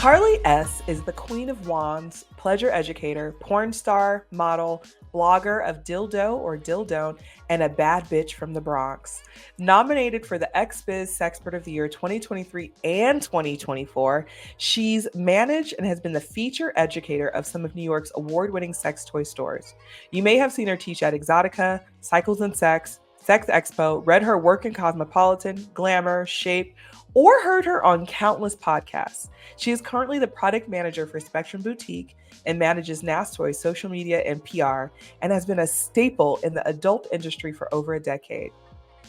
Carly S. is the Queen of Wands, pleasure educator, porn star, model, blogger of Dildo or Dildone, and a bad bitch from the Bronx. Nominated for the XBiz Sexpert of the Year 2023 and 2024, she's managed and has been the feature educator of some of New York's award-winning sex toy stores. You may have seen her teach at Exotica, Cycles and Sex, Sex Expo, read her work in Cosmopolitan, Glamour, Shape, or heard her on countless podcasts. She is currently the product manager for Spectrum Boutique and manages NASTOY social media and PR, and has been a staple in the adult industry for over a decade.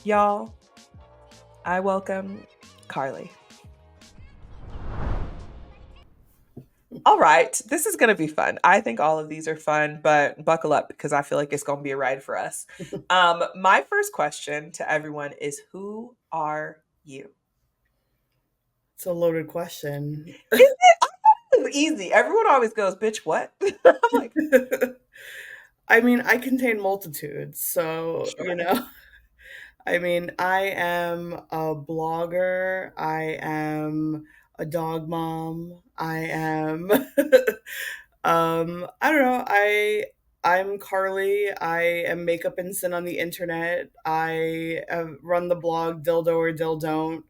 Y'all, I welcome Carly. All right, this is going to be fun. I think all of these are fun, but buckle up because I feel like it's going to be a ride for us. My first question to everyone is, who are you? It's a loaded question. Is it? I thought it was easy. Everyone always goes, bitch, what? I'm like, I mean, I contain multitudes, so, sure. I am a blogger, I am a dog mom, I am I don't know, I'm Carly. I am makeup and sin on the internet. I run the blog Dildo or Dildon't,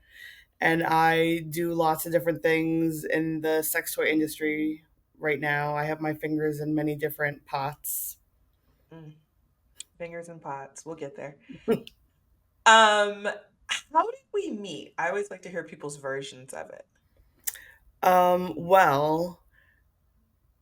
and I do lots of different things in the sex toy industry right now. I have my fingers in many different pots. Mm, fingers and pots. We'll get there. Um, how did we meet? I always like to hear people's versions of it. Well,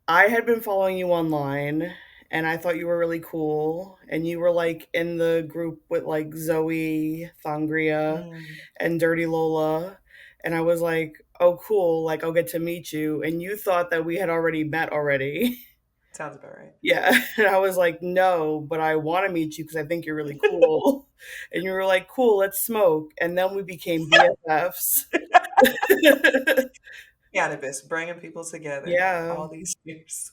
I had been following you online and I thought you were really cool. And you were like in the group with like Zoe, Thangria, Mm, and Dirty Lola. And I was like, oh, cool. Like, I'll get to meet you. And you thought that we had already met already. sounds about right. Yeah. And I was like, no, but I want to meet you because I think you're really cool. And you were like, cool, let's smoke. And then we became BFFs. Cannabis, bringing people together Yeah. all these years.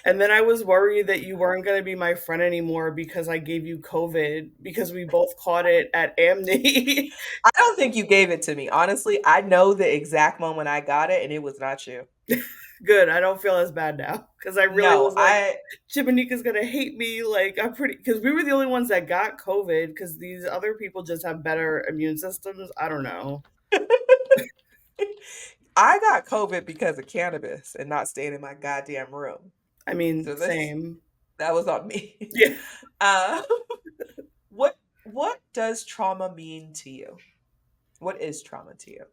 And then I was worried that you weren't going to be my friend anymore because I gave you COVID because we both caught it at Amni. I don't think you gave it to me. Honestly, I know the exact moment I got it, and it was not you. Good. I don't feel as bad now because I really No, was like, Jimaneka's going to hate me. Like, I'm pretty, because we were the only ones that got COVID because these other people just have better immune systems. I don't know. I got COVID because of cannabis and not staying in my goddamn room. I mean, So this same. that was on me. Yeah. Uh, what does trauma mean to you? What is trauma to you?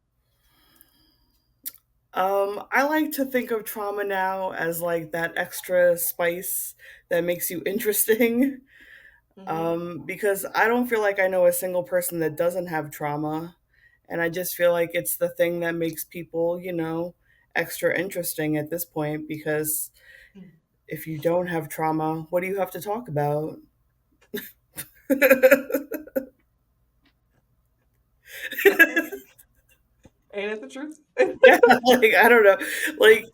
I like to think of trauma now as like that extra spice that makes you interesting. Hmm. Because I don't feel like I know a single person that doesn't have trauma. And I just feel like it's the thing that makes people, extra interesting at this point. Because if you don't have trauma, what do you have to talk about? Ain't it the truth? Yeah, like I don't know. Like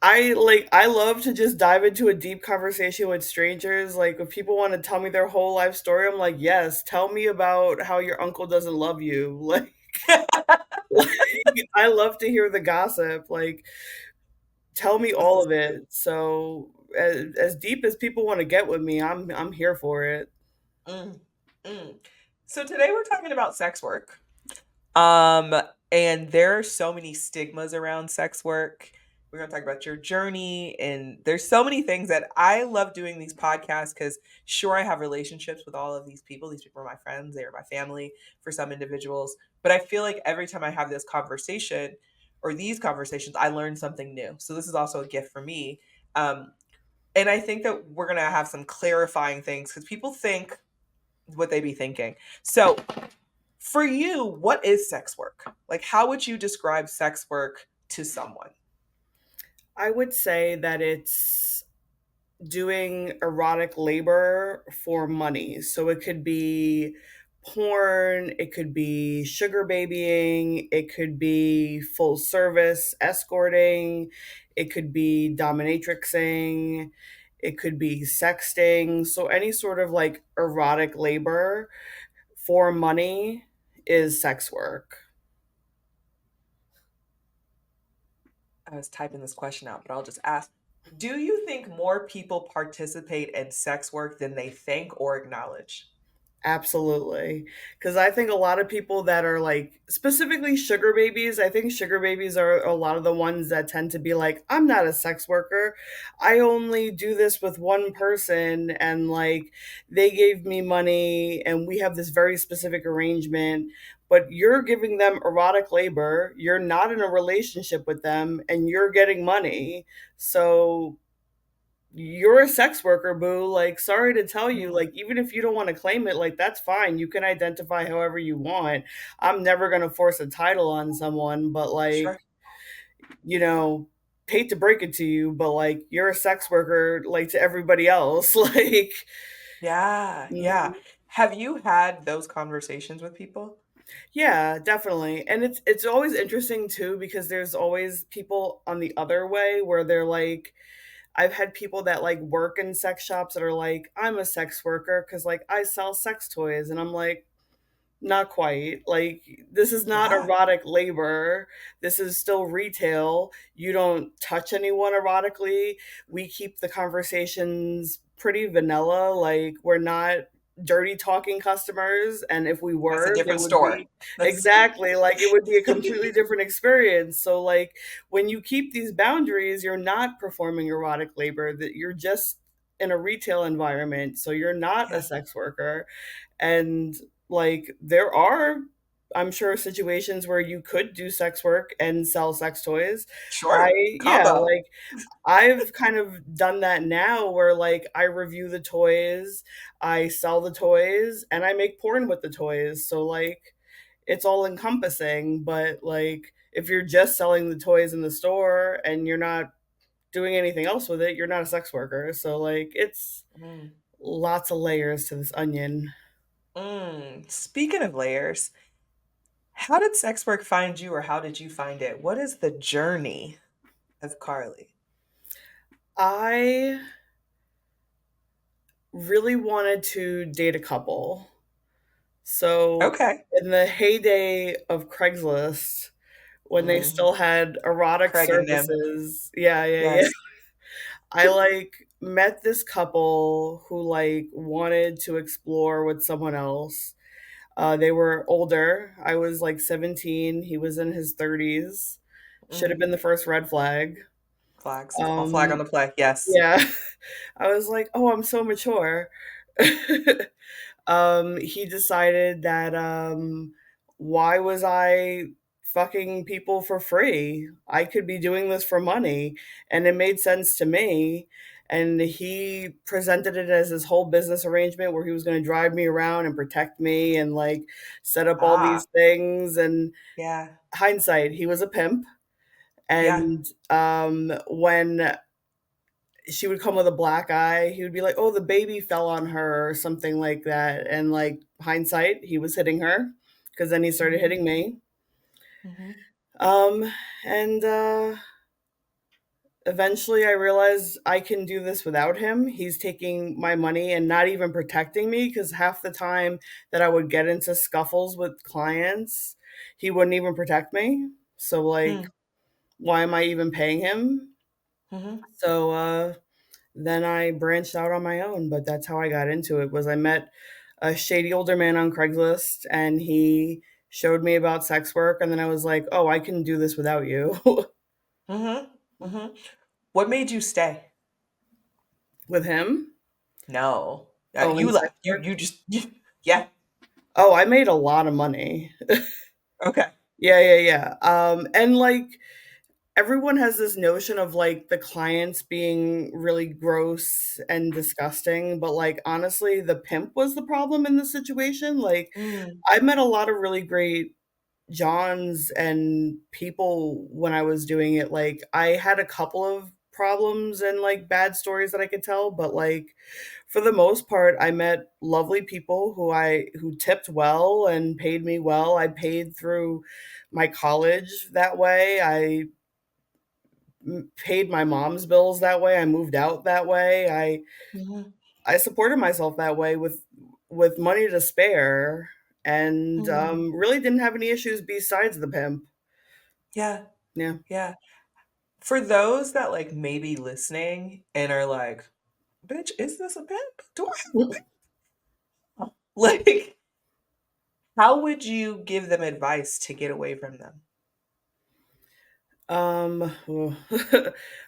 I love to just dive into a deep conversation with strangers. Like if people want to tell me their whole life story, I'm like, yes, tell me about how your uncle doesn't love you. Like I love to hear the gossip. Like tell me This all is of it. So as deep as people want to get with me, I'm here for it. mm, mm. So today we're talking about sex work. Um, and there are so many stigmas around sex work. We're going to talk about your journey, and there's so many things that I love doing these podcasts because, sure, I have relationships with all of these people. These people are my friends, they are my family for some individuals. But I feel like every time I have this conversation or these conversations, I learn something new. So this is also a gift for me. Um, and I think that we're going to have some clarifying things because people think what they be thinking. So for you, what is sex work? Like, how would you describe sex work to someone? I would say that it's doing erotic labor for money. So it could be porn, it could be sugar babying, it could be full service escorting, it could be dominatrixing, it could be sexting. So any sort of like erotic labor for money is sex work. I was typing this question out, but I'll just ask. Do you think more people participate in sex work than they think or acknowledge? Absolutely. Because I think a lot of people that are like, specifically sugar babies, I think sugar babies are a lot of the ones that tend to be like, I'm not a sex worker. I only do this with one person. And like, they gave me money and we have this very specific arrangement. But you're giving them erotic labor. You're not in a relationship with them and you're getting money. So you're a sex worker, boo. Like, sorry to tell you, Mm, like, even if you don't want to claim it, like, that's fine. You can identify however you want. I'm never going to force a title on someone, but, like, sure. you know, hate to break it to you, but, like, you're a sex worker, like, to everybody else. Like, Yeah, yeah. mhm. Have you had those conversations with people? Yeah, definitely. And it's always interesting too because there's always people on the other way where they're like, I've had people that like work in sex shops that are like, I'm a sex worker because like I sell sex toys. And I'm like, not quite. Like, this is not Yeah, erotic labor. This is still retail. You don't touch anyone erotically. We keep the conversations pretty vanilla. Like, we're not dirty talking customers. And if we that's a were, they different would store. be That's exactly like it would be a completely different experience. So, like, when you keep these boundaries, you're not performing erotic labor, that you're just in a retail environment. So, you're not a yeah, sex worker. And like there are, I'm sure, situations where you could do sex work and sell sex toys. I sure. Yeah, Combo. like I've kind of done that now where like I review the toys, I sell the toys, and I make porn with the toys. So like it's all encompassing, but like if you're just selling the toys in the store and you're not doing anything else with it, you're not a sex worker. So like it's Mm, lots of layers to this onion. Speaking of layers, how did sex work find you or how did you find it? What is the journey of Carly? I really wanted to date a couple. So, Okay. in the heyday of Craigslist, when they Mm, still had erotic Craig and them. services, yeah, yeah, yeah. Yes. I like met this couple who like wanted to explore with someone else. They were older. I was like 17. He was in his 30s. Should have Mm, been the first red flag. flags. All flag on Um, the play. Yes. yeah. I was like, "Oh, I'm so mature." He decided that why was I fucking people for free? I could be doing this for money, and it made sense to me. And he presented it as his whole business arrangement where he was going to drive me around and protect me and like set up all Ah, these things. And yeah. hindsight, he was a pimp. Yeah. And when she would come with a black eye. He would be like, "Oh, the baby fell on her," or something like that. And like hindsight, he was hitting her because then he started Hmm. hitting me. Hmm. Um, and eventually, I realized I can do this without him. He's taking my money and not even protecting me because half the time that I would get into scuffles with clients, he wouldn't even protect me. So like, Mm, why am I even paying him? hmm. So then I branched out on my own, but that's how I got into it. Was I met a shady older man on Craigslist and he showed me about sex work and then I was like, "Oh, I can do this without you." Hmm. Hmm. What made you stay? With him? No. Oh, in You sex left. work? You just yeah. Oh, I made a lot of money. Okay. Yeah, yeah, yeah. And like everyone has this notion of like the clients being really gross and disgusting, but like honestly, the pimp was the problem in the situation. Like Mm, I met a lot of really great Johns and people when I was doing it. Like I had a couple of problems and like bad stories that I could tell, but like for the most part I met lovely people who tipped well and paid me well. I paid through my college that way. I paid my mom's bills that way. I moved out that way. hmm. I supported myself that way with money to spare and Mm. really didn't have any issues besides the pimp. Yeah. Yeah. Yeah. For those that like maybe listening and are like, bitch, is this a pimp? Do I have a pimp? Like, how would you give them advice to get away from them? Well,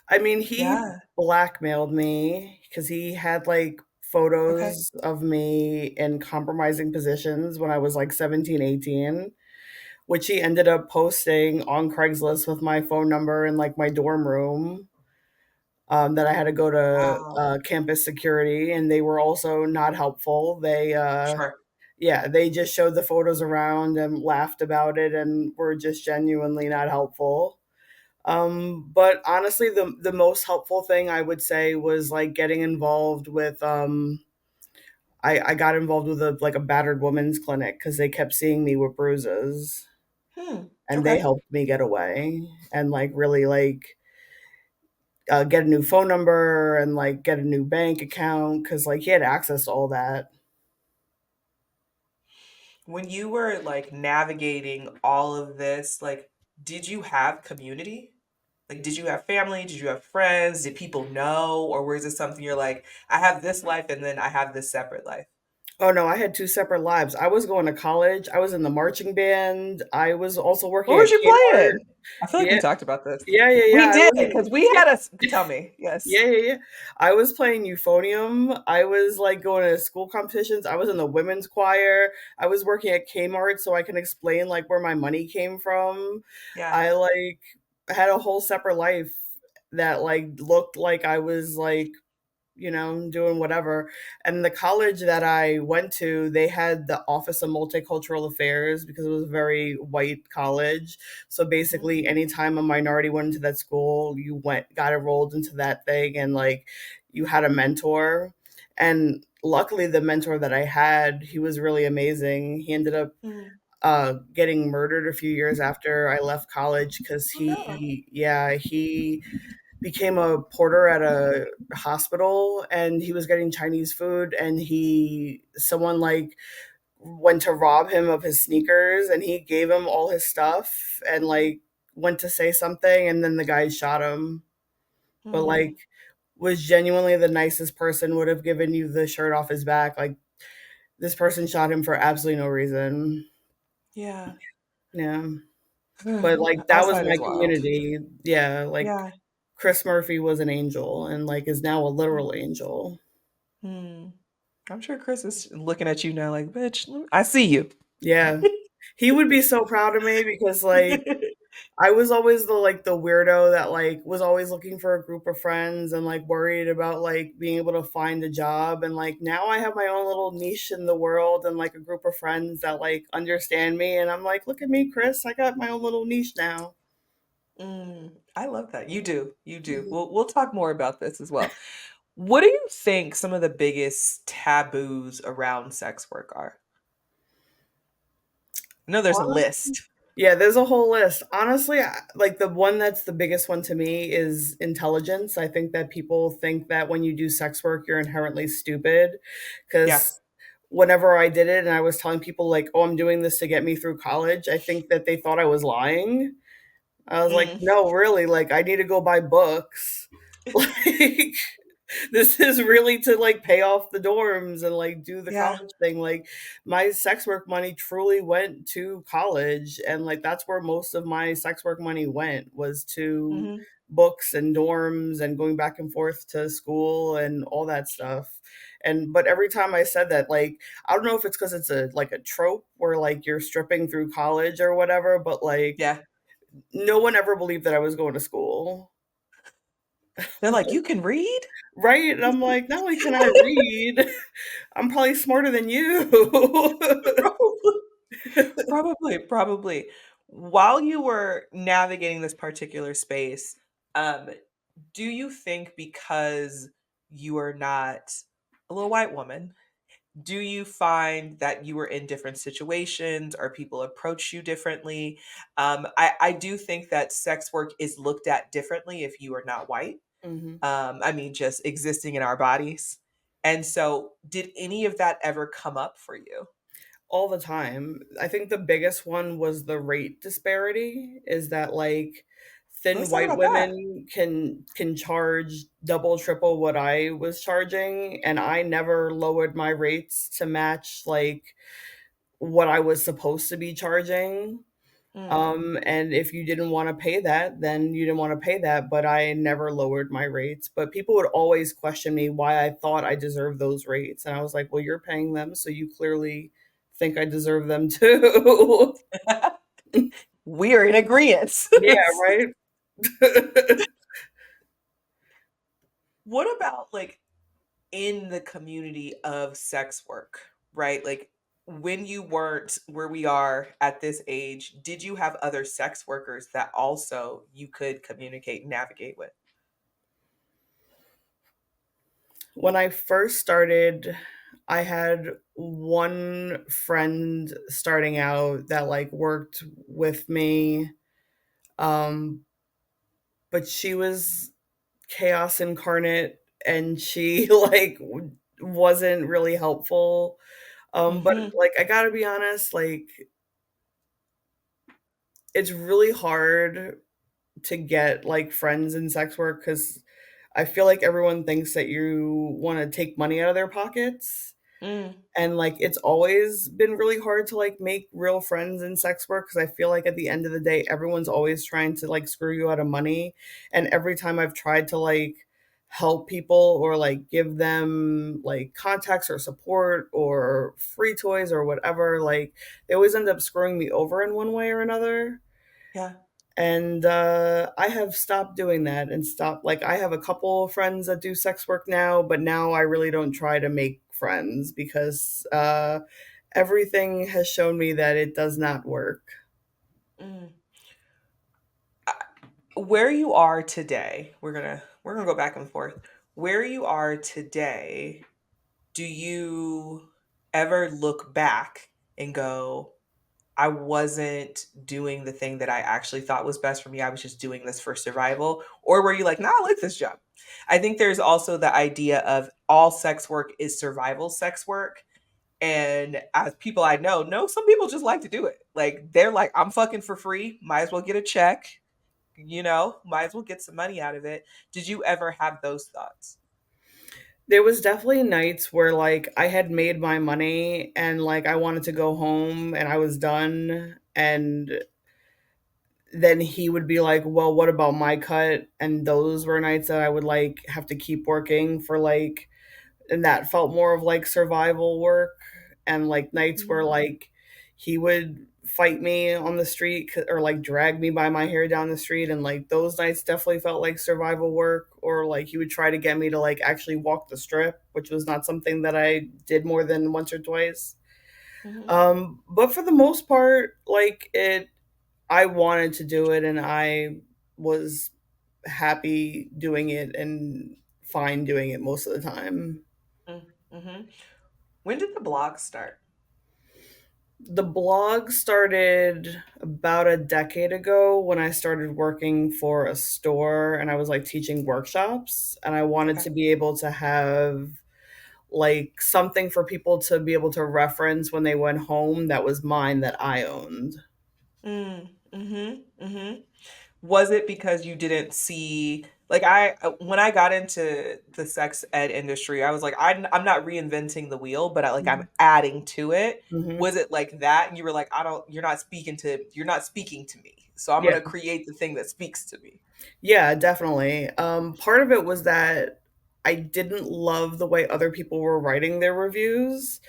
I mean, he Yeah. blackmailed me because he had like Okay. photos of me in compromising positions when I was like 17, 18, which he ended up posting on Craigslist with my phone number in like my dorm room. That I had to go to Wow. campus security, and they were also not helpful. Sure. Yeah, they just showed the photos around and laughed about it, and were just genuinely not helpful. But honestly, the most helpful thing I would say was like getting involved with. I got involved with a battered women's clinic because they kept seeing me with bruises, Hmm. and they Okay. helped me get away and like really like get a new phone number and like get a new bank account because like he had access to all that. When you were like navigating all of this, like, did you have community? Like, did you have family? Did you have friends? Did people know? Or was it something you're like, I have this life and then I have this separate life? Oh no, I had two separate lives. I was going to college. I was in the marching band. I was also What working at was you Kmart. playing? I feel like we Yeah, talked about this. yeah. We I did, was. because we Yeah, had a, tell me, yes. yeah. I was playing euphonium. I was like going to school competitions. I was in the women's choir. I was working at Kmart so I can explain like where my money came from. Yeah. I like had a whole separate life that like looked like I was like doing whatever. And the college that I went to, they had the Office of Multicultural Affairs because it was a very white college. So Mhm. basically, anytime a minority went into that school, got enrolled into that thing, and like you had a mentor. And luckily, the mentor that I had, he was really amazing. He ended up Mm. getting murdered a few years after I left college because Oh no. he became a porter at a hospital, and he was getting Chinese food, and he someone like went to rob him of his sneakers, and he gave him all his stuff and like went to say something, and then the guy shot him. But like Mm. was genuinely the nicest person, would have given you the shirt off his back. Like this person shot him for absolutely no reason. Yeah. Yeah. But like that was Outside my is wild. community. Yeah, like Yeah. Chris Murphy was an angel and like is now a literal angel. Mm. I'm sure Chris is looking at you now like, bitch, I see you. Yeah. He would be so proud of me because like I was always the weirdo that like was always looking for a group of friends and like worried about like being able to find a job, and like now I have my own little niche in the world and like a group of friends that like understand me, and I'm like, look at me, Chris, I got my own little niche now. I love that. You do. You do. Mhm. We'll talk more about this as well. What do you think some of the biggest taboos around sex work are? I know there's a list. Yeah, there's a whole list. Honestly, like the one that's the biggest one to me is intelligence. I think that people think that when you do sex work, you're inherently stupid. Yeah. Because whenever I did it and I was telling people, like, oh, I'm doing this to get me through college, I think that they thought I was lying. I was like, Mm. no, really, like, I need to go buy books. Like, this is really to like pay off the dorms and like do the Yeah. college thing. Like my sex work money truly went to college, and like that's where most of my sex work money went, was to Mhm. books and dorms and going back and forth to school and all that stuff. And but every time I said that, like I don't know if it's because it's a like a trope where like you're stripping through college or whatever, but like Yeah. no one ever believed that I was going to school. They're like, "You can read?" Right? And I'm like, not only can I read, I'm probably smarter than you. Probably. Probably. While you were navigating this particular space, um, do you think because you are not a little white woman, do you find that you were in different situations or people approach you differently? I do think that sex work is looked at differently if you are not white. Mhm. I mean, just existing in our bodies. And so, did any of that ever come up for you? All the time. I think the biggest one was the rate disparity, is that like thin Let's talk white about that. women can charge double, triple what I was charging, and I never lowered my rates to match like what I was supposed to be charging. Mm. And if you didn't want to pay that, then you didn't want to pay that, but I never lowered my rates. But people would always question me why I thought I deserved those rates. And I was like, well, you're paying them, so you clearly think I deserve them too. We are in agreement. Yeah, right? What about like in the community of sex work, right? Like when you weren't where we are at this age, did you have other sex workers that also you could communicate and navigate with? When I first started, I had one friend starting out that like worked with me. Um, but she was chaos incarnate and she like wasn't really helpful. But Mhm. like I gotta be honest, like it's really hard to get like friends in sex work because I feel like everyone thinks that you want to take money out of their pockets. Mm. And like it's always been really hard to like make real friends in sex work because I feel like at the end of the day, everyone's always trying to like screw you out of money. And every time I've tried to like help people or like give them like contacts or support or free toys or whatever, like they always end up screwing me over in one way or another. Yeah. And I have stopped doing that and stopped. Like, I have a couple of friends that do sex work now, but now I really don't try to make friends because everything has shown me that it does not work. Mm. Uh, Where you are today, we're gonna go back and forth. Where you are today, do you ever look back and go, I wasn't doing the thing that I actually thought was best for me. I was just doing this for survival. Or were you like, nah, I like this job? I think there's also the idea of all sex work is survival sex work. And as people I know some people just like to do it. Like they're like, I'm fucking for free. Might as well get a check, might as well get some money out of it. Did you ever have those thoughts? There was definitely nights where like I had made my money and like I wanted to go home and I was done, and then he would be like, "Well, what about my cut?" And those were nights that I would like have to keep working for like, and that felt more of like survival work, and like nights where Mhm. like he would fight me on the street or like drag me by my hair down the street, and like those nights definitely felt like survival work. Or like he would try to get me to like actually walk the strip, which was not something that I did more than once or twice. Mhm. But for the most part, like it, I wanted to do it and I was happy doing it and fine doing it most of the time. Mhm. When did the blog start? The blog started about a decade ago when I started working for a store and I was like teaching workshops, and I wanted Okay. to be able to have like something for people to be able to reference when they went home that was mine that I owned. Mhm. Was it because you didn't see like when I got into the sex ed industry, I was like, I'm not reinventing the wheel, but I'm adding to it. Hmm. Was it like that? And you were like, I don't, you're not speaking to me. So I'm Yeah. gonna create the thing that speaks to me. Yeah, definitely. Part of it was that I didn't love the way other people were writing their reviews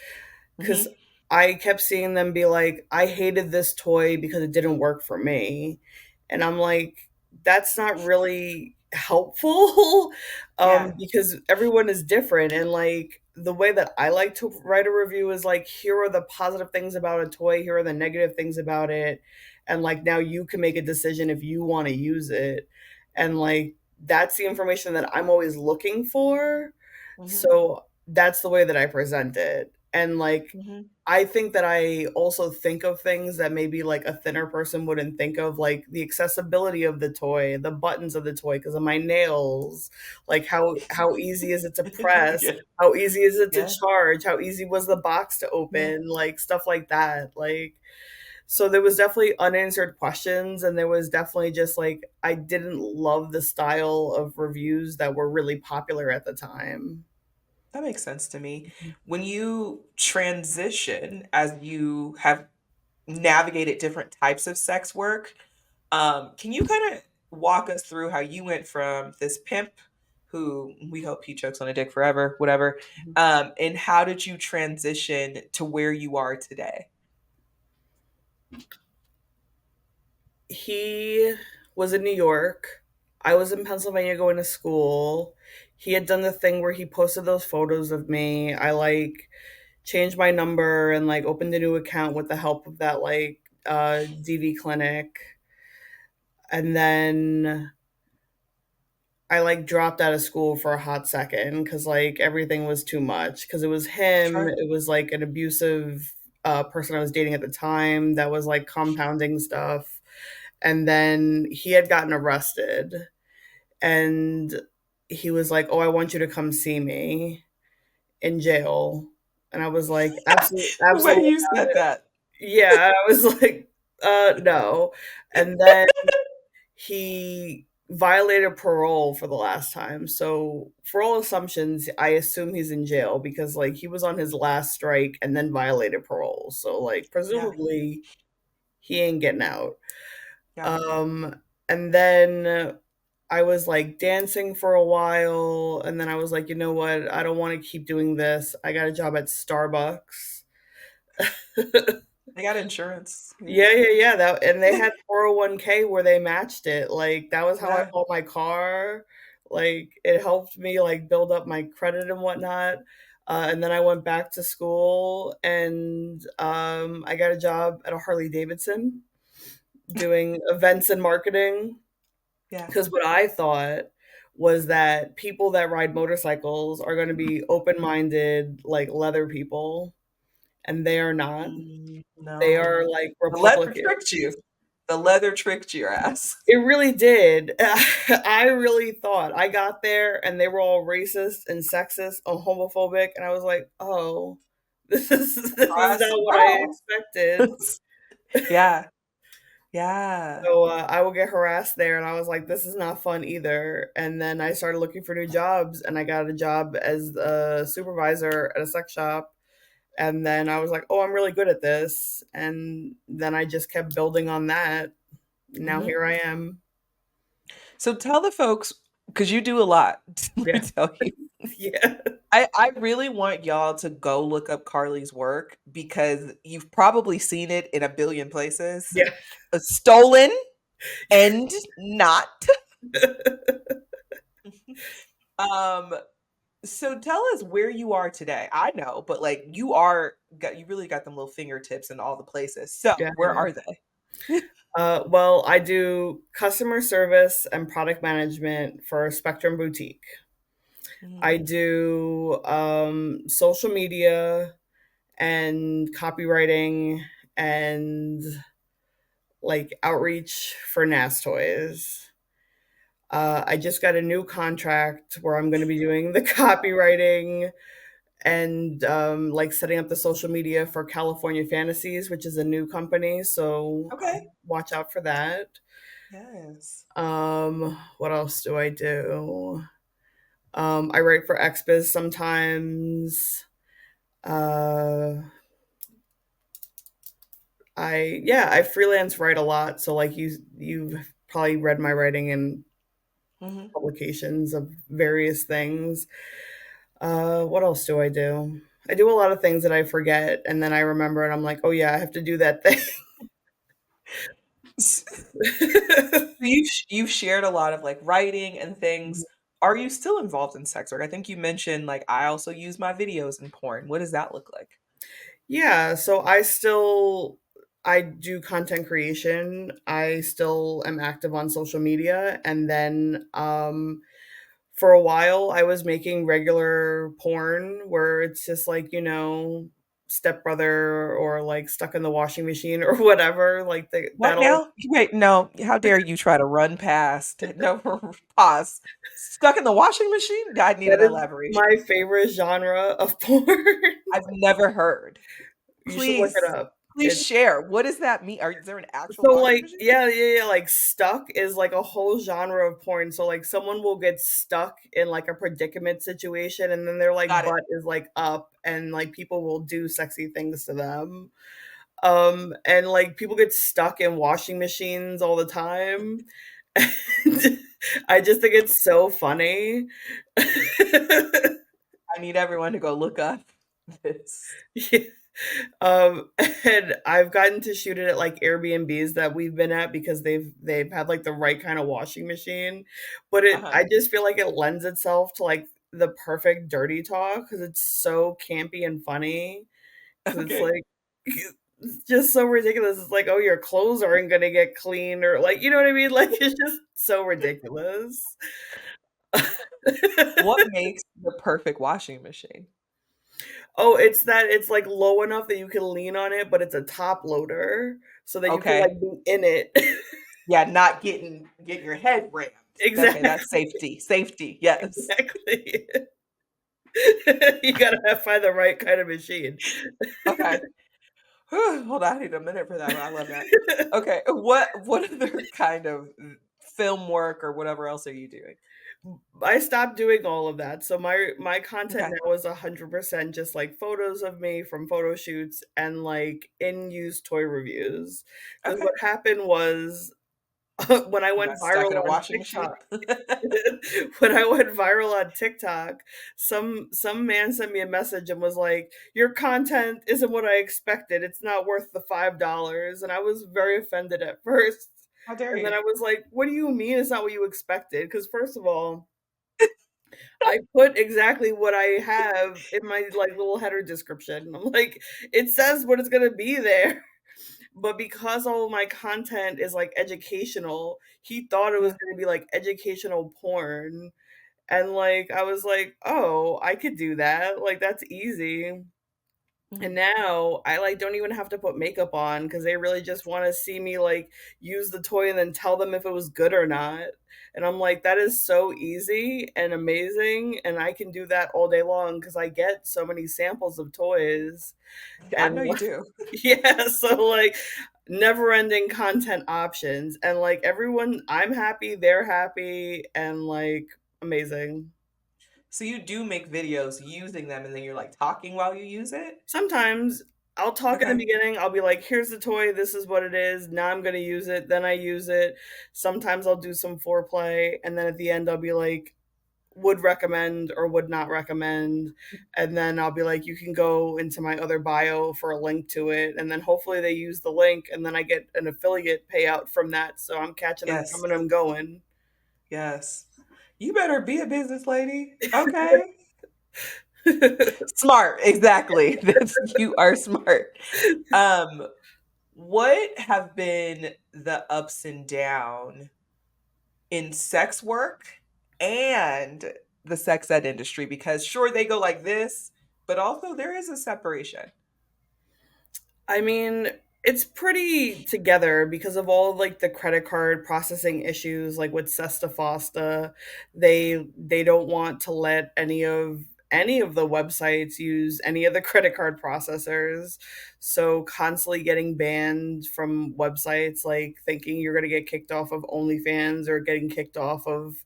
because Hmm. I kept seeing them be like, I hated this toy because it didn't work for me. And I'm like, that's not really helpful. Yeah. Because everyone is different. And like the way that I like to write a review is like, here are the positive things about a toy, here are the negative things about it. And like now you can make a decision if you want to use it. And like that's the information that I'm always looking for. Hmm. So that's the way that I present it. And like Hmm. I think that I also think of things that maybe like a thinner person wouldn't think of, like the accessibility of the toy, the buttons of the toy because of my nails, like how easy is it to press, Yeah. how easy is it to Yeah. charge, how easy was the box to Yeah. open, like stuff like that. Like So there was definitely unanswered questions, and there was definitely just like I didn't love the style of reviews that were really popular at the time. That makes sense to me. When you transition, as you have navigated different types of sex work, can you kind of walk us through how you went from this pimp who we hope he chokes on a dick forever, whatever, and how did you transition to where you are today? He was in New York. I was in Pennsylvania going to school. He had done the thing where he posted those photos of me. I like changed my number and like opened a new account with the help of that like DV clinic. And then I like dropped out of school for a hot second because like everything was too much. Because it was him, Sure. it was like an abusive person I was dating at the time that was like compounding stuff. And then he had gotten arrested and he was like, "Oh, I want you to come see me in jail." And I was like, "Absolutely, The way absolutely you not." said that. Yeah, I was like, no." And then he violated parole for the last time. So, for all assumptions, I assume he's in jail because like he was on his last strike and then violated parole. So, like, Yeah. presumably he ain't getting out. Yeah. Um, and then I was like dancing for a while, and then I was like, you know what? I don't want to keep doing this. I got a job at Starbucks. I got insurance. Yeah. Yeah, yeah, yeah. That and they had 401k where they matched it. Like that was how I Yeah. bought my car. Like it helped me like build up my credit and whatnot. And then I went back to school and I got a job at a Harley Davidson doing events and marketing. Yeah. Because what I thought was that people that ride motorcycles are going to be open minded, like leather people, and they are not. They are No. like The leather Republicans. tricked you. The leather tricked your ass. It really did. I really thought I got there and they were all racist and sexist and homophobic, and I was like, "Oh, this is Cross not what I world. expected." Yeah. Yeah. So I will get harassed there, and I was like, "This is not fun either." And then I started looking for new jobs, and I got a job as a supervisor at a sex shop. And then I was like, "Oh, I'm really good at this." And then I just kept building on that. Now Hmm. here I am. So tell the folks, because you do a lot, let me Yeah, tell you. yeah, I really want y'all to go look up Carly's work because you've probably seen it in a billion places. yeah. Stolen and not. Um, so tell us where you are today. I know, but like you really got them little fingertips in all the places. So Yeah. where are they? Well, I do customer service and product management for Spectrum Boutique. I Mhm. do social media and copywriting and like outreach for NASTOYs. I just got a new contract where I'm going to be doing the copywriting and like setting up the social media for California Fantasies, which is a new company. So Okay. watch out for that. Yes. What else do I do? I write for XBiz sometimes. Uh, I freelance write a lot. So like you've probably read my writing in Hmm. publications of various things. What else do I do? I do a lot of things that I forget, and then I remember, and I'm like, oh yeah, I have to do that thing. You've shared a lot of like writing and things. Are you still involved in sex work? I think you mentioned like I also use my videos in porn. What does that look like? Yeah, so I do content creation. I still am active on social media, and then for a while I was making regular porn where it's just like, stepbrother or like stuck in the washing machine or whatever, like What that'll now? Wait, no. How dare you try to run past? No, pause. Stuck in the washing machine? I need that an is elaboration. my favorite genre of porn. I've never heard. You should look it Please, up. Please share. What does that mean? Is there an actual So washing like machine? yeah, like stuck is like a whole genre of porn. So like someone will get stuck in like a predicament situation and then their like Got it. butt is like up and like people will do sexy things to them. And like people get stuck in washing machines all the time. And I just think it's so funny. I need everyone to go look up this. Yeah. Um, and I've gotten to shoot it at like Airbnbs that we've been at because they've had like the right kind of washing machine. But Uh-huh. I just feel like it lends itself to like the perfect dirty talk because it's so campy and funny. Because it's Okay. like it's just so ridiculous. It's like, oh, your clothes aren't gonna get clean, or like, you know what I mean? Like, it's just so ridiculous. What makes the perfect washing machine? Oh, it's that it's like low enough that you can lean on it, but it's a top loader so that you can Okay. like be in it. Yeah, not getting your head rammed. Okay, Exactly. that's safety. Safety. Yes. Exactly. You gotta find the right kind of machine. Okay. Hold on, I need a minute for that one. I love that. Okay. What other kind of film work or whatever else are you doing? I stopped doing all of that. So my content Okay. now is 100% just like photos of me from photo shoots and like in-use toy reviews. Because Okay. what happened was when I You went got stuck viral in a on washing machine? TikTok, when I went viral on TikTok, some man sent me a message and was like, "Your content isn't what I expected. It's not worth the $5." And I was very offended at first. How dare And then you? I was like, "What do you mean it's not what you expected?" Because first of all, I put exactly what I have in my like little header description. I'm like, it says what it's gonna be there. But because all of my content is like educational, he thought it was Yeah. gonna be like educational porn. And like I was like, oh, I could do that. Like that's easy. And Mhm. now I like don't even have to put makeup on because they really just want to see me like use the toy and then tell them if it was good or not. And I'm like, that is so easy and amazing. And I can do that all day long because I get so many samples of toys. I know And you do. yeah, so like never ending content options. And like everyone, I'm happy, they're happy, and like amazing. So you do make videos using them and then you're like talking while you use it? Sometimes I'll talk in the Okay. beginning. I'll be like, here's the toy. This is what it is. Now I'm going to use it. Then I use it. Sometimes I'll do some foreplay. And then at the end, I'll be like, would recommend or would not recommend. And then I'll be like, you can go into my other bio for a link to it. And then hopefully they use the link and then I get an affiliate payout from that. So I'm catching them Yes. coming, I'm going. Yes. You better be a business lady. Okay. Smart. Exactly. That's you are smart. Um, what have been the ups and down in sex work and the sex ed industry? Because sure they go like this, but also there is a separation. I mean, it's pretty together because of all like the credit card processing issues, like with Sesta Fosta. They don't want to let any of the websites use any of the credit card processors. So constantly getting banned from websites, like thinking you're gonna get kicked off of OnlyFans or getting kicked off of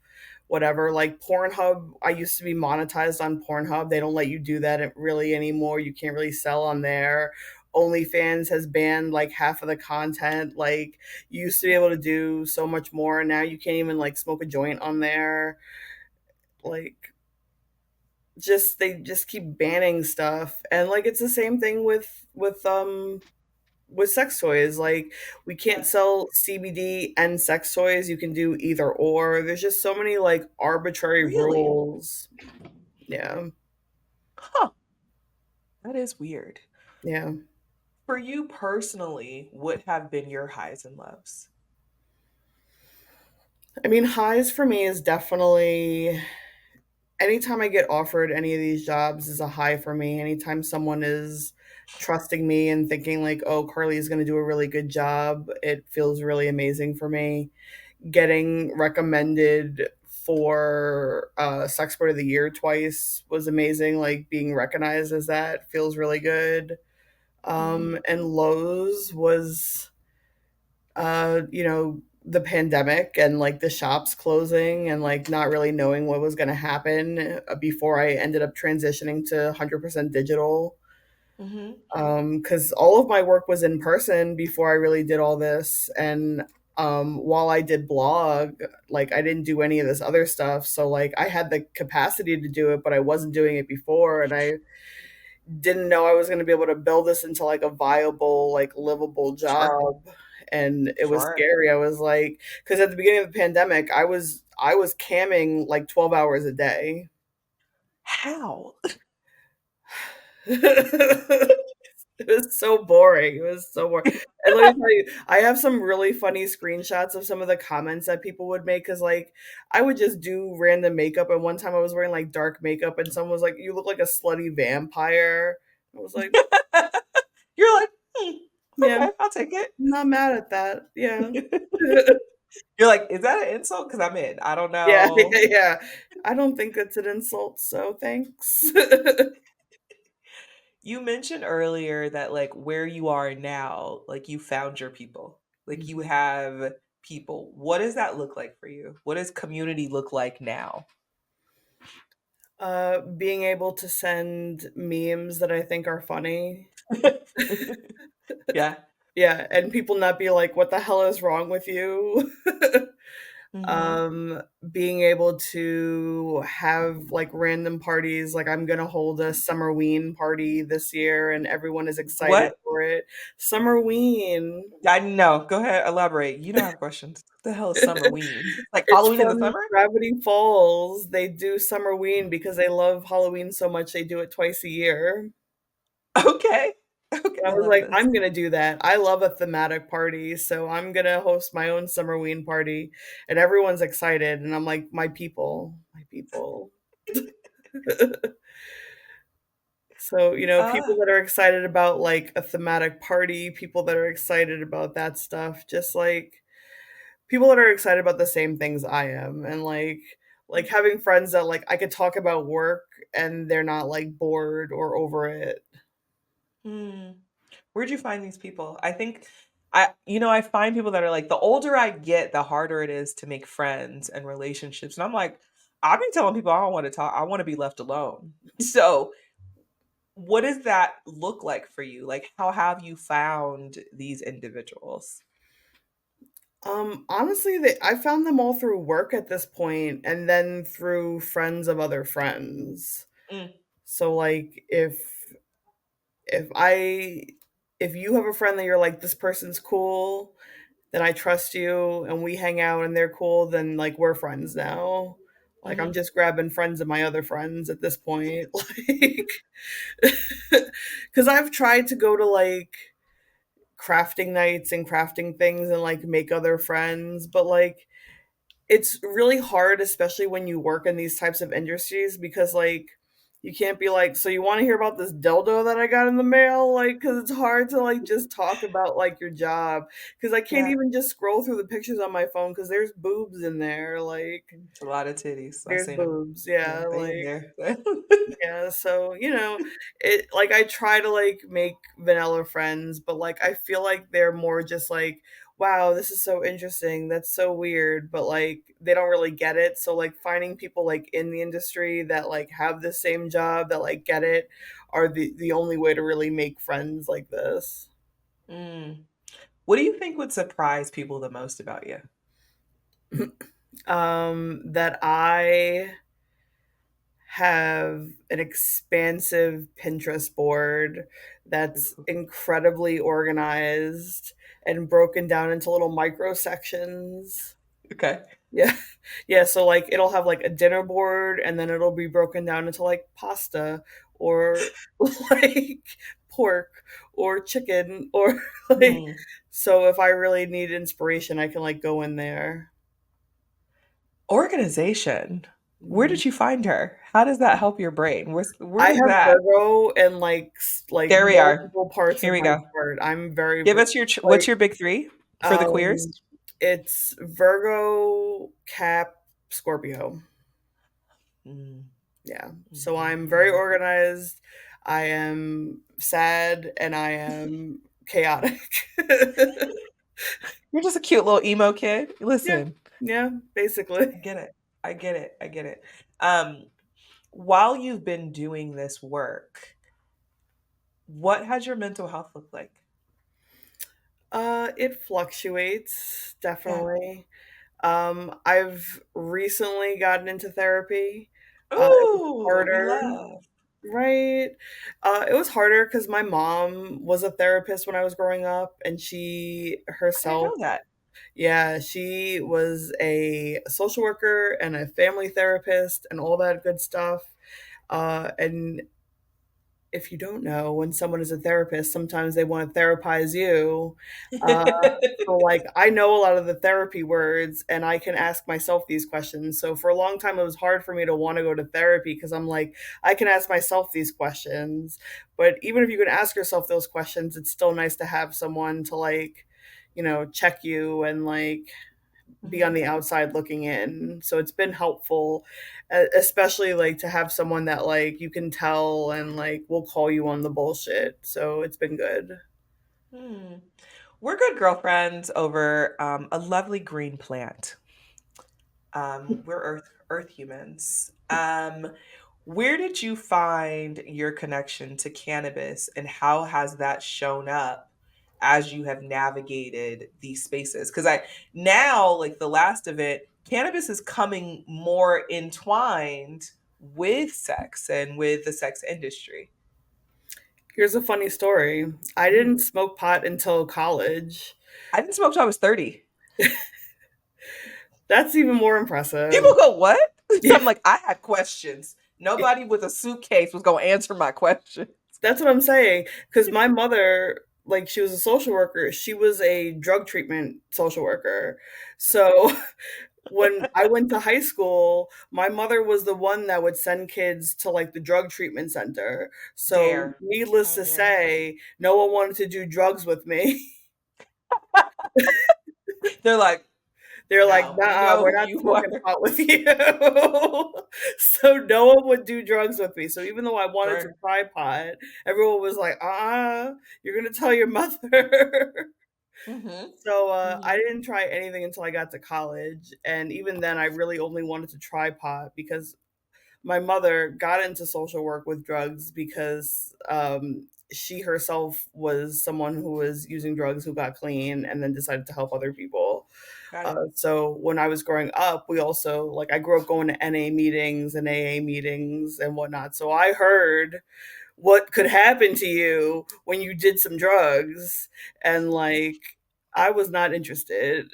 whatever. Like Pornhub, I used to be monetized on Pornhub. They don't let you do that really anymore. You can't really sell on there. OnlyFans has banned like half of the content. Like you used to be able to do so much more, and now you can't even like smoke a joint on there. Like just they just keep banning stuff, and like it's the same thing with sex toys. Like we can't Yes. sell CBD and sex toys. You can do either or. There's just so many like arbitrary Really? rules. Yeah, Huh. That is weird. yeah. For you personally, what have been your highs and lows? I mean, highs for me is definitely anytime I get offered any of these jobs is a high for me. Anytime someone is trusting me and thinking like, "Oh, Carly is going to do a really good job," it feels really amazing for me. Getting recommended for Sexpert of the Year twice was amazing. Like being recognized as that feels really good. Mhm. And lows was the pandemic and like the shops closing and like not really knowing what was going to happen before I ended up transitioning to 100% digital. Mhm. Because all of my work was in person before I really did all this. And while I did blog, like I didn't do any of this other stuff. So like I had the capacity to do it, but I wasn't doing it before. And I didn't know I was going to be able to build this into like a viable, like livable Sure. job. And it was Sure. scary. I was like, because at the beginning of the pandemic, I was camming like 12 hours a day. How? It was so boring. It was so boring. And let me tell you, I have some really funny screenshots of some of the comments that people would make because, like, I would just do random makeup. And one time I was wearing like dark makeup, and someone was like, "You look like a slutty vampire." I was like, You're like, "Hmm, "Yeah, okay, I'll take I'm not mad at that. Yeah, it." You're like, "Is that an insult? Because 'Cause I'm in. I don't yeah, know." yeah." I don't think it's an insult, so thanks. You mentioned earlier that, like, where you are now, like, you found your people. Like, you have people. What does that look like for you? What does community look like now? Being able to send memes that I think are funny. Yeah. Yeah, and people not be like, "What the hell is wrong with you?" Mhm. Um, Being able to have, like, random parties, like, I'm gonna hold a Summerween party this year, and everyone is excited What? for it. Summerween. I know. Go ahead, elaborate. You know I have questions. What the hell is Summerween? Like It's Halloween in the from summer? Gravity Falls. They do Summerween because they love Halloween so much, they do it twice a year. Okay. Okay, I I was love like, this. I'm gonna do that. I love a thematic party, so I'm gonna host my own Summerween party, and everyone's excited. And I'm like, my people, my people. So, people Uh, that are excited about like a thematic party, people that are excited about that stuff, just like people that are excited about the same things I am, and like having friends that like I could talk about work and they're not like bored or over it. hmm. Where'd you find these people? I think I find people that are like, the older I get, the harder it is to make friends and relationships. And I'm like, I've been telling people I don't want to talk. I want to be left alone. So, what does that look like for you? Like, how have you found these individuals? Honestly, I found them all through work at this point, and then through friends of other friends. Mm, So, like, if I if you have a friend that you're like, this person's cool, then I trust you, and we hang out, and they're cool, then like we're friends now. Like, I'm mhm. just grabbing friends of my other friends at this point, like, because I've tried to go to like crafting nights and crafting things and like make other friends, but like it's really hard, especially when you work in these types of industries, because like you can't be like, so you want to hear about this dildo that I got in the mail, like, because it's hard to like just talk about like your job, because I can't Yeah, even just scroll through the pictures on my phone because there's boobs in there, like it's a lot of titties. I've there's seen them. boobs, Yeah, yeah, they in like there. yeah, so it like I try to like make vanilla friends, but like I feel like they're more just like, wow, this is so interesting. That's so weird, but like they don't really get it. So like finding people like in the industry that like have the same job that like get it are the only way to really make friends like this. Mm. What do you think would surprise people the most about you? That I have an expansive Pinterest board that's Ooh, incredibly organized and broken down into little micro sections. okay. Yeah. Yeah, so like it'll have like a dinner board and then it'll be broken down into like pasta or like pork or chicken or like Hmm. so if I really need inspiration I can like go in there. Organization. Where Mhm. did you find her? How does that help your brain? Where I does have that Virgo and like There we are. multiple parts Here of we my go. chart. I'm very Give us your what's like your big 3 for the queers? um it's Virgo, Cap, Scorpio. Mm, Yeah. So mhm, I'm very mhm. organized. I am sad, and I am chaotic. You're just a cute little emo kid. Yeah, Listen, yeah, basically. I get it. I get it. I get it. Um, while you've been doing this work, what has your mental health looked like? It fluctuates, Yeah. definitely. I've recently gotten into therapy. It was Ooh, what we harder, love. right? It was harder because my mom was a therapist when I was growing up, and she I didn't herself, know that. yeah, she was a social worker and a family therapist and all that good stuff. And if you don't know, when someone is a therapist, sometimes they want to therapize you. Uh, so, like, I know a lot of the therapy words, and I can ask myself these questions. So, for a long time, it was hard for me to want to go to therapy because I'm like, I can ask myself these questions. But even if you can ask yourself those questions, it's still nice to have someone to, like, check you and, like, be on Mhm. the outside looking in. So it's been helpful, especially like to have someone that like you can tell and like will call you on the bullshit. So it's been good. Hmm. We're good girlfriends over a lovely green plant. We're Earth humans. Where did you find your connection to cannabis, and how has that shown up as you have navigated these spaces? Because I now, like the last of it, cannabis is coming more entwined with sex and with the sex industry. Here's a funny story. I Mhm. didn't smoke pot until college. I didn't smoke till I was 30. That's even more impressive. People go, what? So Yeah, I'm like, I had questions. Nobody with a suitcase was going to answer my question. that's what I'm saying. Because my mother, like, she was a social worker. She was a drug treatment social worker. So when I went to high school, my mother was the one that would send kids to like the drug treatment center. So, Dare. needless How to dare. say, no one wanted to do drugs with me. They're like, They're like, no, we nah, know we're who not you smoking are. pot with you. So, no one would do drugs with me. So, even though I wanted to Sure. try pot, everyone was like, you're going to tell your mother. Mm-hmm. So I Mm-hmm. didn't try anything until I got to college, and even then, I really only wanted to try pot because my mother got into social work with drugs because she herself was someone who was using drugs who got clean and then decided to help other people. Got it. So when I was growing up, we also like I grew up going to NA meetings and AA meetings and whatnot. So I heard what could happen to you when you did some drugs, and like I was not interested.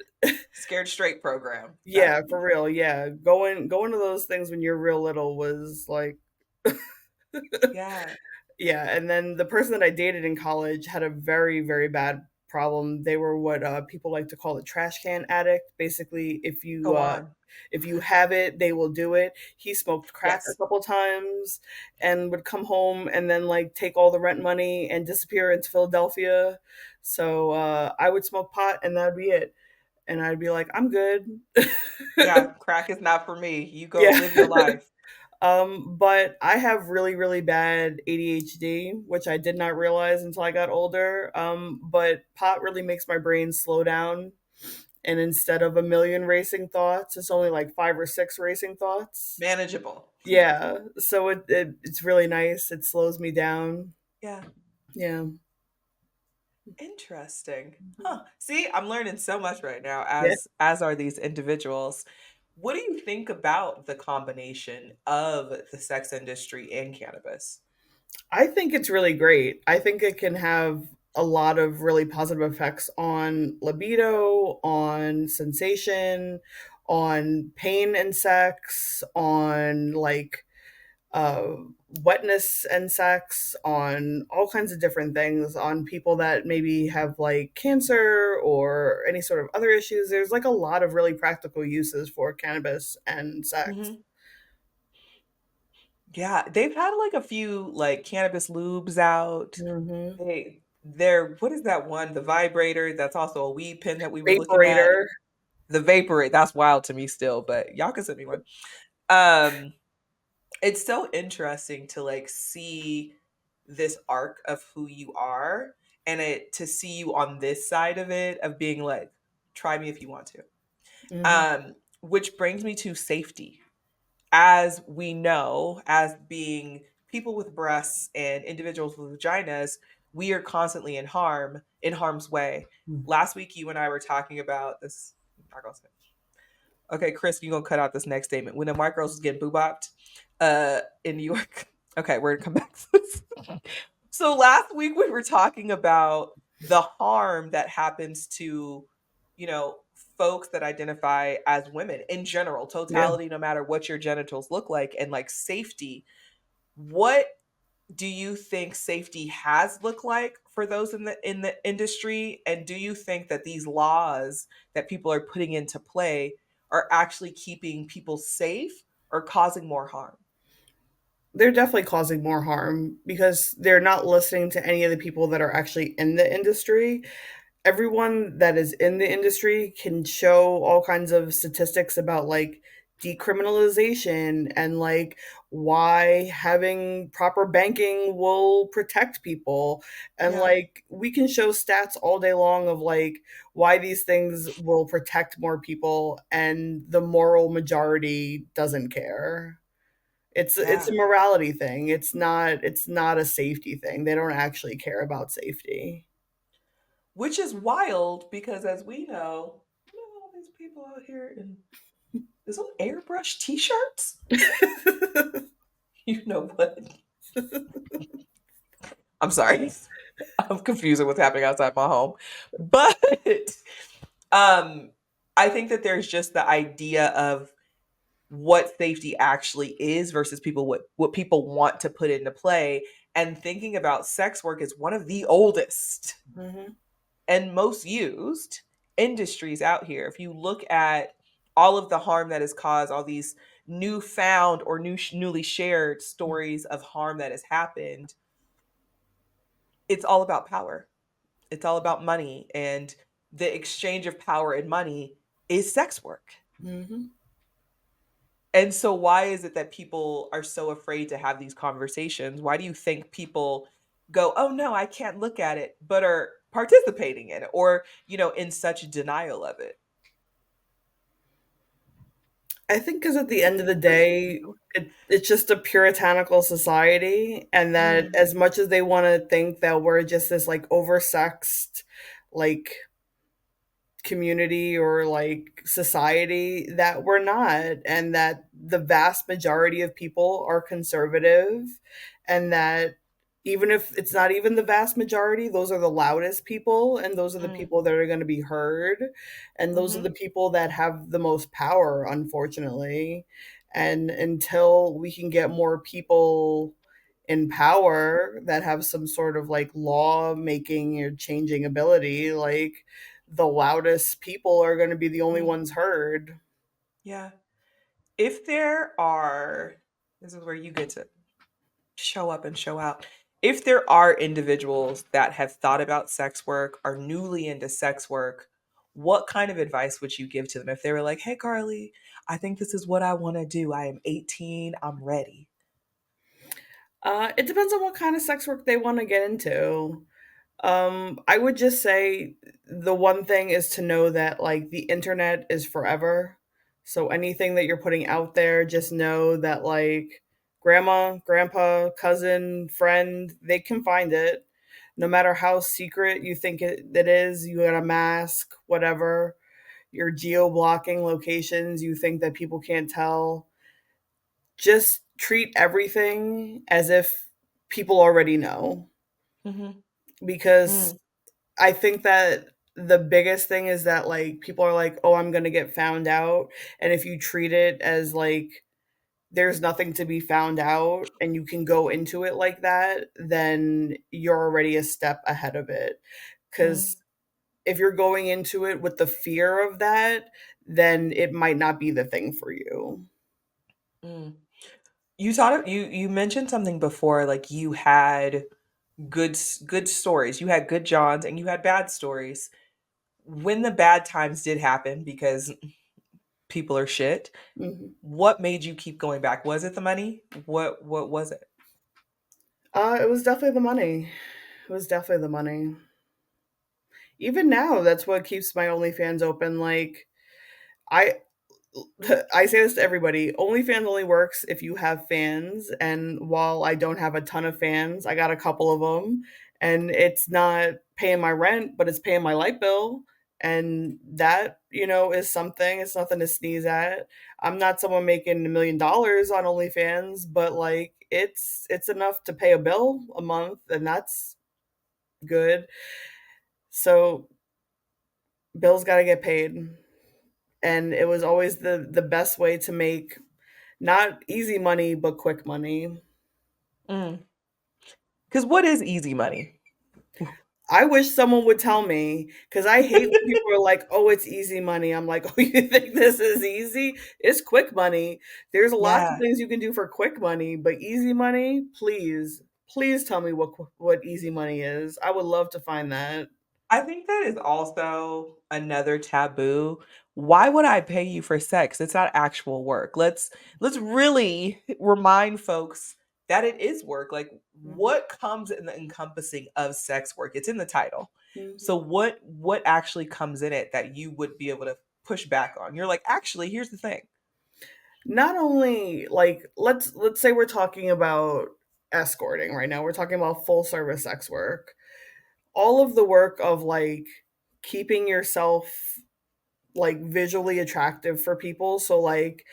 Scared straight program. Got Yeah, it. for real. Yeah, going to those things when you're real little was like Yeah. yeah, and then the person that I dated in college had a very, very bad problem. They were what people like to call a trash can addict. Basically, Go on. if you have it, they will do it. He smoked crack a Yes. couple times and would come home and then like take all the rent money and disappear into Philadelphia. So I would smoke pot and that would be it. And I'd be like, I'm good. Yeah. Crack is not for me. You go Yeah. live your life. But I have really, really bad ADHD, which I did not realize until I got older. But pot really makes my brain slow down. And instead of a million racing thoughts, it's only like five or six racing thoughts. Manageable. Yeah. So it's really nice. It slows me down. Yeah. Yeah. Interesting. Huh. See, I'm learning so much right now, Yeah. as are these individuals. What do you think about the combination of the sex industry and cannabis? I think it's really great. I think it can have a lot of really positive effects on libido, on sensation, on pain and sex, on like uh, wetness and sex, on all kinds of different things, on people that maybe have like cancer or any sort of other issues. There's like a lot of really practical uses for cannabis and sex. Hmm. Yeah, they've had like a few like cannabis lubes out. Hmm. They're what is that one? The vibrator. That's also a weed pen that we were looking at. Vaporator. The vapor. That's wild to me still, but y'all can send me one. Um, it's so interesting to like see. this arc of who you are, and it to see you on this side of it of being like, try me if you want to. Hmm. Which brings me to safety. As we know, as being people with breasts and individuals with vaginas, we are constantly in harm's way. Last week, you and I were talking about this. I'm not gonna say. Okay, Chris, you gonna cut out this next statement. When the white girls was getting boobopped in New York. Okay, we're gonna come back to this. So last week we were talking about the harm that happens to, you know, folks that identify as women in general, Yeah. totality, no matter what your genitals look like, and like safety. What do you think safety has looked like for those in the industry, and do you think that these laws that people are putting into play are actually keeping people safe or causing more harm? They're definitely causing more harm because they're not listening to any of the people that are actually in the industry. Everyone that is in the industry can show all kinds of statistics about like decriminalization and like why having proper banking will protect people, and Yeah, like we can show stats all day long of like why these things will protect more people, and the moral majority doesn't care. It's yeah. a morality thing. It's not a safety thing. They don't actually care about safety. Which is wild because, as we know, you know all these people out here in some airbrush t-shirts. You know what? I'm sorry. I'm confused with what's happening outside my home. But um I think that there's just the idea of what safety actually is versus people what people want to put into play, and thinking about sex work as one of the oldest Mhm. and most used industries out here. If you look at all of the harm that is caused, all these newfound or newly shared stories of harm that has happened, it's all about power. It's all about money, and the exchange of power and money is sex work. Mhm. And so why is it that people are so afraid to have these conversations? Why do you think people go, "Oh no, I can't look at it," but are participating in it, or, in such denial of it? I think because at the What end do of the what do you think day, it's it's just a puritanical society, and that doing? as much as they want to think that we're just this like oversexed, like community or like society, that we're not, and that the vast majority of people are conservative, and that even if it's not even the vast majority, those are the loudest people, and those are the Mm, people that are going to be heard, and those are mhm, the people that have the most power, unfortunately. And until we can get more people in power that have some sort of like law making or changing ability, like the loudest people are going to be the only mm, ones heard. yeah. If there are This is where you get to show up and show out. If there are individuals that have thought about sex work, are newly into sex work, what kind of advice would you give to them if they were like, "Hey, Carly, I think this is what I want to do. I am 18. I'm ready." It depends on what kind of sex work they want to get into. I would just say the one thing is to know that like the internet is forever. So anything that you're putting out there, just know that like grandma, grandpa, cousin, friend, they can find it. No matter how secret you think it is, you got a mask, whatever. You're geo blocking locations, you think that people can't tell. Just treat everything as if people already know, Mhm, because mm, I think that the biggest thing is that like people are like, "Oh, I'm going to get found out." And if you treat it as like there's nothing to be found out and you can go into it like that, then you're already a step ahead of it. mm, Cuz if you're going into it with the fear of that, then it might not be the thing for you. mm. You mentioned something before, like you had good stories. You had good Johns and you had bad stories. When the bad times did happen, because people are shit, Mhm. what made you keep going back? Was it the money? What was it? It was definitely the money. It was definitely the money. Even now, that's what keeps my OnlyFans open. Like, I I say this to everybody. OnlyFans only works if you have fans, and while I don't have a ton of fans, I got a couple of them, and it's not paying my rent, but it's paying my light bill, and that, is something. It's nothing to sneeze at. I'm not someone making $1 million on OnlyFans, but like it's enough to pay a bill a month, and that's good. So bills got to get paid, and it was always the best way to make not easy money, but quick money. Mm. Because what is easy money? I wish someone would tell me, because I hate when people are like, "Oh, it's easy money." I'm like, "Oh, you think this is easy? It's quick money. There's lots of Yeah. things you can do for quick money, but easy money, please, please tell me what easy money is. I would love to find that." I think that is also another taboo. Why would I pay you for sex? It's not actual work. Let's really remind folks that it is work. Like Mhm, what comes in the encompassing of sex work? It's in the title. mhm. So what actually comes in it that you would be able to push back on? You're like, actually, here's the thing. Not only like let's say we're talking about escorting right now. We're talking about full service sex work. All of the work of like keeping yourself like visually attractive for people. So like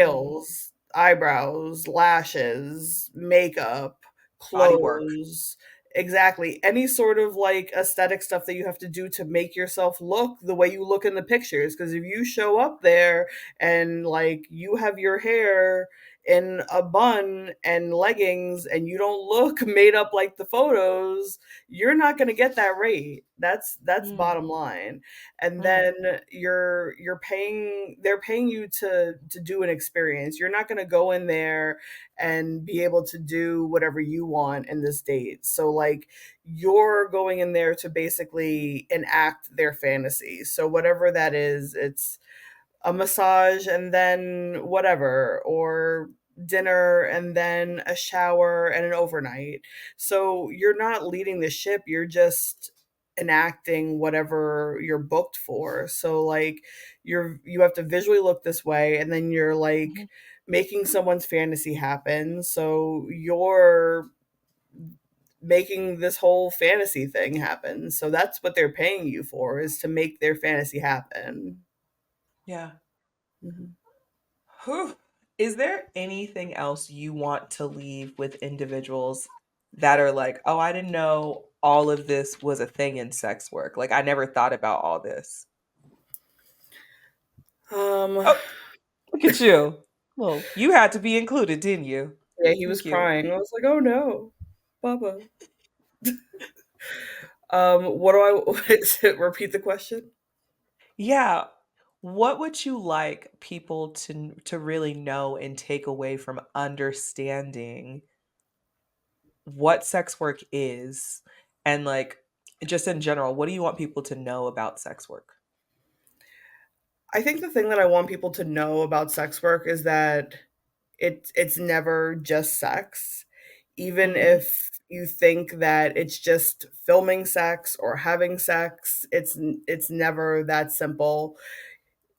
Mhm. nails, eyebrows, lashes, makeup, Body work. clothes, exactly. Any sort of like aesthetic stuff that you have to do to make yourself look the way you look in the pictures. Because if you show up there and like you have your hair in a bun and leggings and you don't look made up like the photos, you're not going to get that rate. That's Mm, bottom line. And mm, then you're paying they're paying you to do an experience. You're not going to go in there and be able to do whatever you want in this date. So like you're going in there to basically enact their fantasy. So whatever that is, it's a massage and then whatever, or dinner and then a shower and an overnight. So you're not leading the ship, you're just enacting whatever you're booked for. So like you have to visually look this way, and then you're mhm. like making someone's fantasy happen. So you're making this whole fantasy thing happen. So that's what they're paying you for, is to make their fantasy happen. Yeah. Mhm. Whew. Is there anything else you want to leave with individuals that are like, oh, I didn't know all of this was a thing in sex work. Like, I never thought about all this. Um, Oh, look at you. Well, you had to be included, didn't you? yeah, he was Thank you. crying. I was like, "Oh no, Bubba." What do repeat the question? Yeah. What would you like people to really know and take away from understanding what sex work is and like just in general, what do you want people to know about sex work? I think the thing that I want people to know about sex work is that it's never just sex. Even Mhm. if you think that it's just filming sex or having sex, it's never that simple.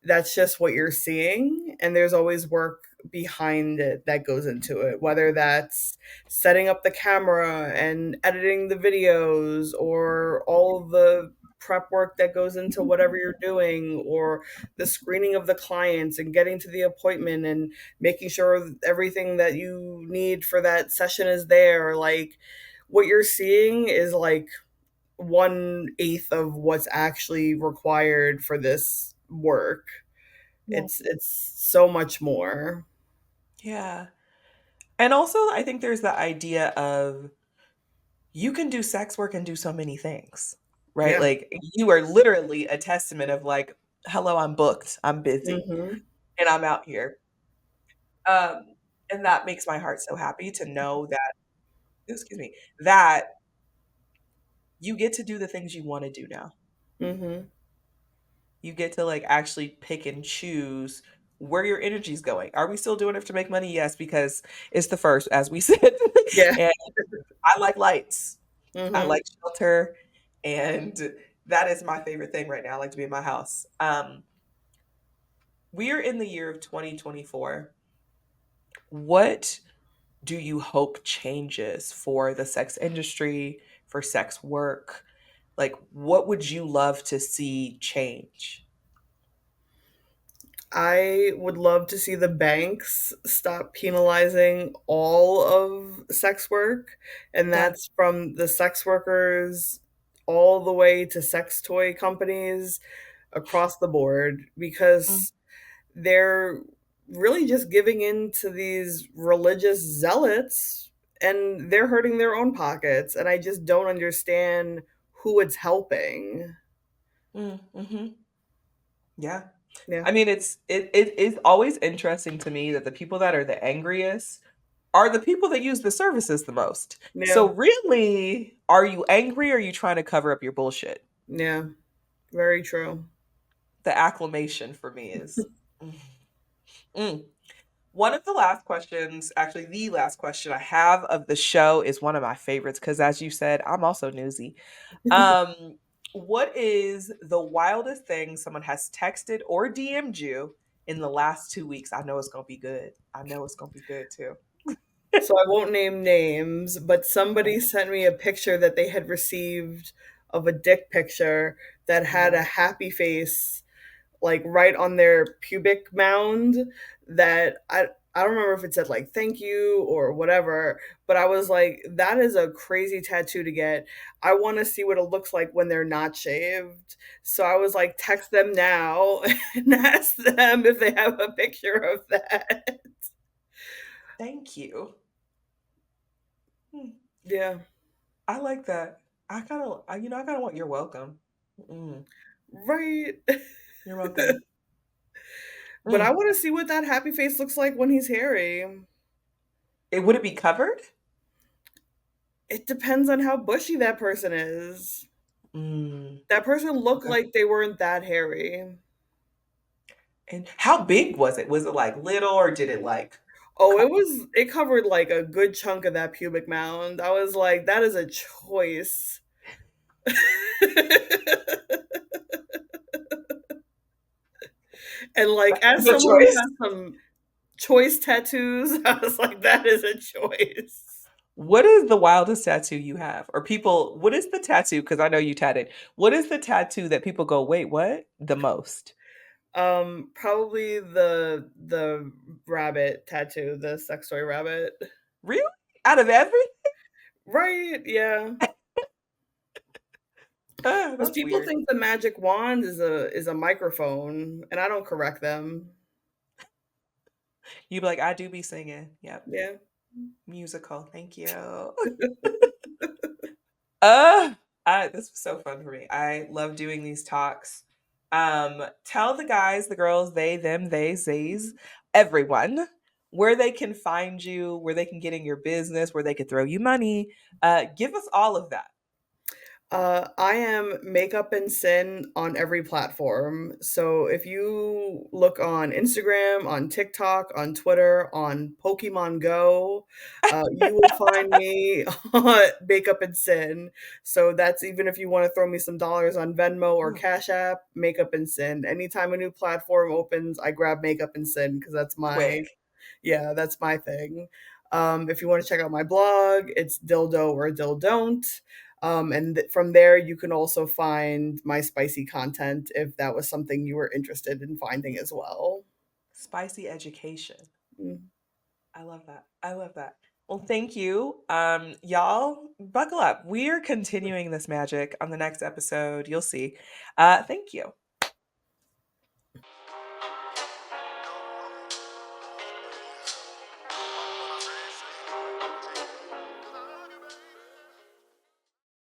That's just what you're seeing, and there's always work behind it that goes into it, whether that's setting up the camera and editing the videos, or all of the prep work that goes into whatever you're doing, or the screening of the clients and getting to the appointment and making sure everything that you need for that session is there. Like what you're seeing is like 1/8 of what's actually required for this work. Yeah. It's so much more. Yeah. And also, I think there's the idea of you can do sex work and do so many things, right? Yeah. Like you are literally a testament of like, hello, I'm booked, I'm busy, Mhm. and I'm out here. Um, and that makes my heart so happy to know that, excuse me, that you get to do the things you want to do now. Mhm. You get to like actually pick and choose where your energy's going. Are we still doing it to make money? Yes, because it's the first, as we said. Yeah. And I like lights. I Hmm. like shelter, and that is my favorite thing right now. I like to be in my house. We are in the year of 2024. What do you hope changes for the sex industry, for sex work? Like, what would you love to see change? I would love to see the banks stop penalizing all of sex work, and Yeah. that's from the sex workers all the way to sex toy companies across the board, Mm, because they're really just giving in to these religious zealots, and they're hurting their own pockets, and I just don't understand who it's helping. mm-hmm. Yeah. Yeah. I mean, it is always interesting to me that the people that are the angriest are the people that use the services the most. Yeah. So really, are you angry or are you trying to cover up your bullshit? Yeah. Very true. The acclamation for me is mm. Mm. One of the last questions, actually the last question I have of the show is one of my favorites because as you said, I'm also newsy. What is the wildest thing someone has texted or DM'd you in the last 2 weeks? I know it's gonna be good. I know it's gonna be good too. So I won't name names, but somebody sent me a picture that they had received of a dick picture that had a No. happy face like right on their pubic mound, that I don't remember if it said like thank you or whatever, but I was like, that is a crazy tattoo to get. I want to see what it looks like when they're not shaved. So I was like, text them now and ask them if they have a picture of that. Thank you. Hmm. Yeah. I like that. I kind of want you're welcome. Mm, Right. you're welcome. But I Mm. want to see what that happy face looks like when he's hairy. Would it be covered? It depends on how bushy that person is. Mm, That person looked okay. like they weren't that hairy. And how big was it? Was it like little or did it like Oh, cover? it covered like a good chunk of that pubic mound. I was like, that is a choice. And like, as The someone who choice. has some choice tattoos, I was like, that is a choice. What is the wildest tattoo you have? Or people, what is the tattoo? Because I know you tatted. What is the tattoo that people go, wait, what? The most? Probably the rabbit tattoo, the sex toy rabbit. Really? Out of every? Right, yeah. Because That's people weird. think the magic wand is a microphone, and I don't correct them. You'd be like, I do be singing. Yep. Yeah. Musical. Thank you. Uh, this was so fun for me. I love doing these talks. Tell the guys, the girls, they, them, they, zays, everyone, where they can find you, where they can get in your business, where they could throw you money. Give us all of that. I am Makeup and Sin on every platform. So if you look on Instagram, on TikTok, on Twitter, on Pokemon Go, you will find me on Makeup and Sin. So that's even if you want to throw me some dollars on Venmo or Mm, Cash App, Makeup and Sin. Anytime a new platform opens, I grab Makeup and Sin because that's my, quick. yeah, that's my thing. If you want to check out my blog, it's dildo or don't. And from there, you can also find my spicy content if that was something you were interested in finding as well. Spicy education. Mm. I love that. I love that. Well, thank you. Y'all, buckle up. We're continuing this magic on the next episode. You'll see. Thank you.